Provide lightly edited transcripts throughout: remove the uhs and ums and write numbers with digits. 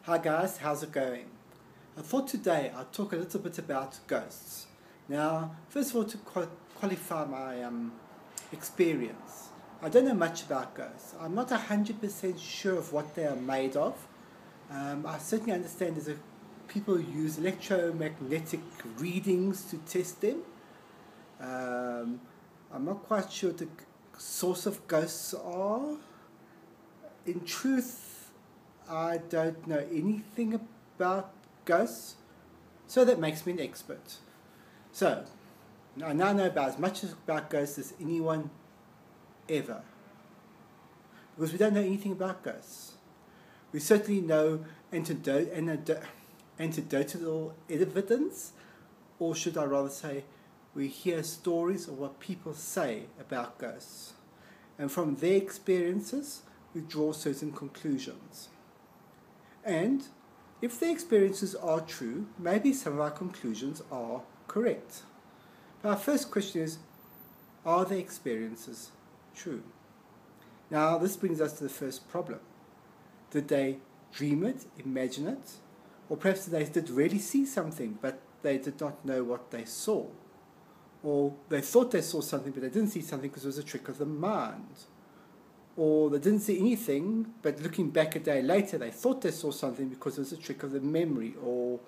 Hi guys, how's it going? I thought today I'd talk a little bit about ghosts. Now, first of all, to qualify my experience, I don't know much about ghosts. I'm not 100% sure of what they are made of. I certainly understand people use electromagnetic readings to test them. I'm not quite sure what the source of ghosts are. In truth, I don't know anything about ghosts, so that makes me an expert. So, I now know about as much about ghosts as anyone ever. Because we don't know anything about ghosts. We certainly know anecdotal evidence, or should I rather say, we hear stories of what people say about ghosts. And from their experiences, we draw certain conclusions. And if the experiences are true, maybe some of our conclusions are correct. But our first question is, are the experiences true? Now, this brings us to the first problem. Did they dream it, imagine it? Or perhaps they did really see something, but they did not know what they saw? Or they thought they saw something, but they didn't see something because it was a trick of the mind? Or they didn't see anything, but looking back a day later, they thought they saw something because it was a trick of the memory, or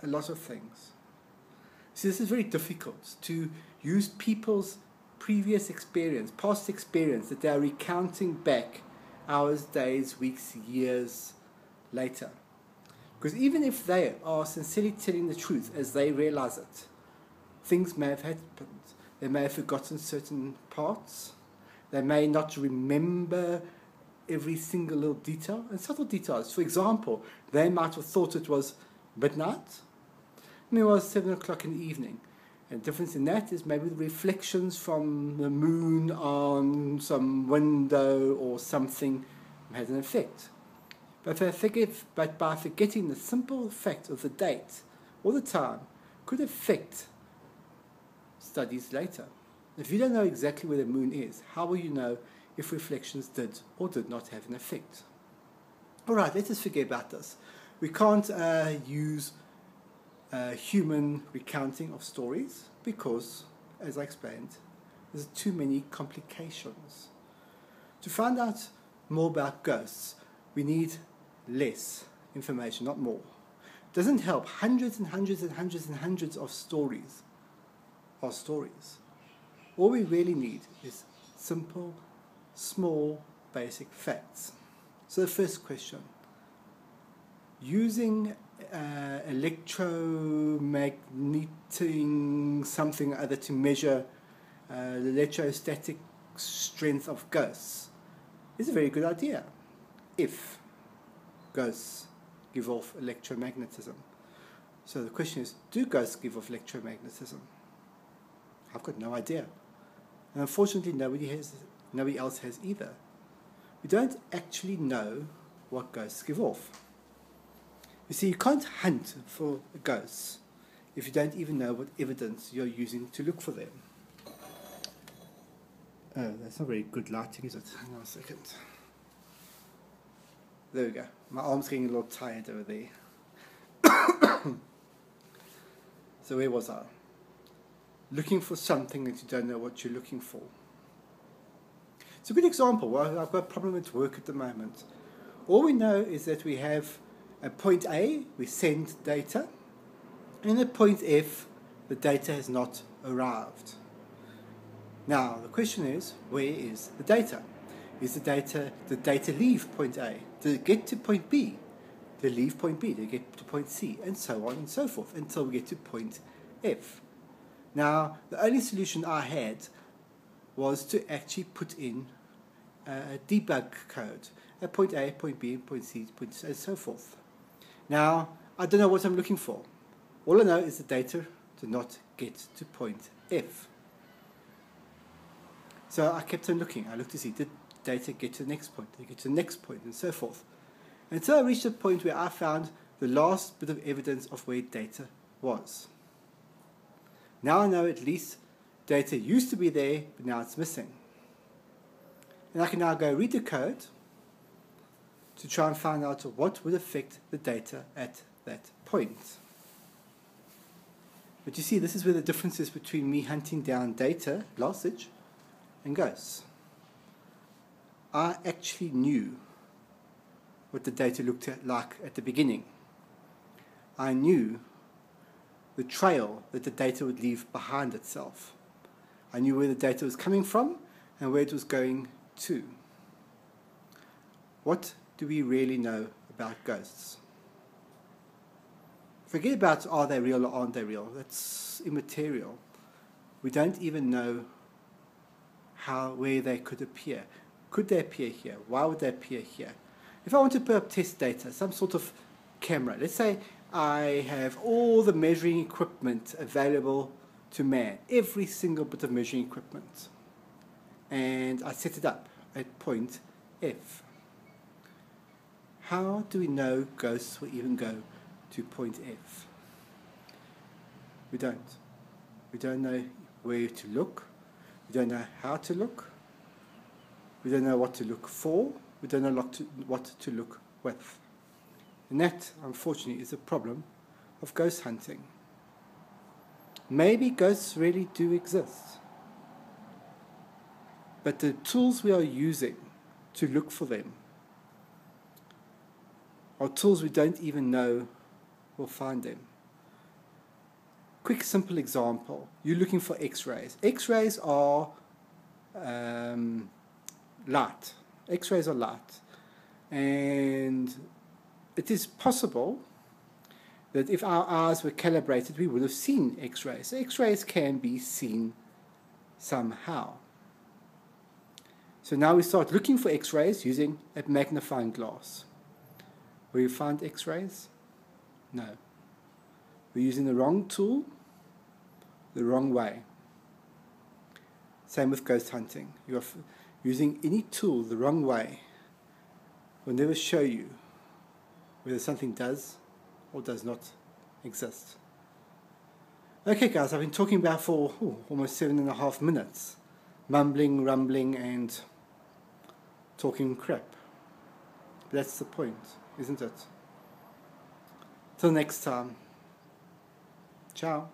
a lot of things. See, this is very difficult, to use people's previous experience, past experience, that they are recounting back hours, days, weeks, years later. Because even if they are sincerely telling the truth as they realize it, things may have happened. They may have forgotten certain parts. They may not remember every single little detail, and subtle details. For example, they might have thought it was midnight, and it was 7 o'clock in the evening. And the difference in that is maybe the reflections from the moon on some window or something had an effect. But by forgetting the simple fact of the date or the time could affect studies later. If you don't know exactly where the moon is, how will you know if reflections did or did not have an effect? All right, let us forget about this. We can't use human recounting of stories because, as I explained, there's too many complications. To find out more about ghosts, we need less information, not more. It doesn't help. Hundreds and hundreds and hundreds and hundreds of stories are stories. All we really need is simple, small, basic facts. So the first question, using electromagneting something or other to measure the electrostatic strength of ghosts is a very good idea if ghosts give off electromagnetism. So the question is, do ghosts give off electromagnetism? I've got no idea. And unfortunately, nobody else has either. We don't actually know what ghosts give off. You see, you can't hunt for ghosts if you don't even know what evidence you're using to look for them. Oh, that's not very good lighting, is it? Hang on a second. There we go. My arm's getting a little tired over there. So where was I? Looking for something that you don't know what you're looking for. It's a good example. Well, I've got a problem at work at the moment. All we know is that we have at point A, we send data, and at point F, the data has not arrived. Now, the question is, where is the data? Did the data leave point A? Did it get to point B? Did it leave point B? Did it get to point C? And so on and so forth, until we get to point F. Now, the only solution I had was to actually put in a debug code at point A, point B, point C, and so forth. Now, I don't know what I'm looking for. All I know is the data did not get to point F. So I kept on looking. I looked to see, did data get to the next point? Did it get to the next point? And so forth. Until I reached a point where I found the last bit of evidence of where data was. Now I know at least data used to be there, but now it's missing. And I can now go read the code to try and find out what would affect the data at that point. But you see, this is where the difference is between me hunting down data, lossage, and ghosts. I actually knew what the data looked like at the beginning. I knew the trail that the data would leave behind itself. I knew where the data was coming from and where it was going to. What do we really know about ghosts? Forget about are they real or aren't they real. That's immaterial. We don't even know where they could appear. Could they appear here? Why would they appear here? If I want to put up test data, some sort of camera, let's say I have all the measuring equipment available to man, every single bit of measuring equipment, and I set it up at point F. How do we know ghosts will even go to point F? We don't. We don't know where to look. We don't know how to look. We don't know what to look for. We don't know what to look with. And that, unfortunately, is a problem of ghost hunting. Maybe ghosts really do exist. But the tools we are using to look for them are tools we don't even know will find them. Quick, simple example. You're looking for X-rays. X-rays are light. X-rays are light. And it is possible that if our eyes were calibrated, we would have seen X-rays. X-rays can be seen somehow. So now we start looking for X-rays using a magnifying glass. Will you find X-rays? No. We're using the wrong tool, the wrong way. Same with ghost hunting. You are using any tool the wrong way will never show you whether something does or does not exist. Okay guys, I've been talking about for almost 7.5 minutes, mumbling, rumbling and talking crap. But that's the point, isn't it? Till next time. Ciao.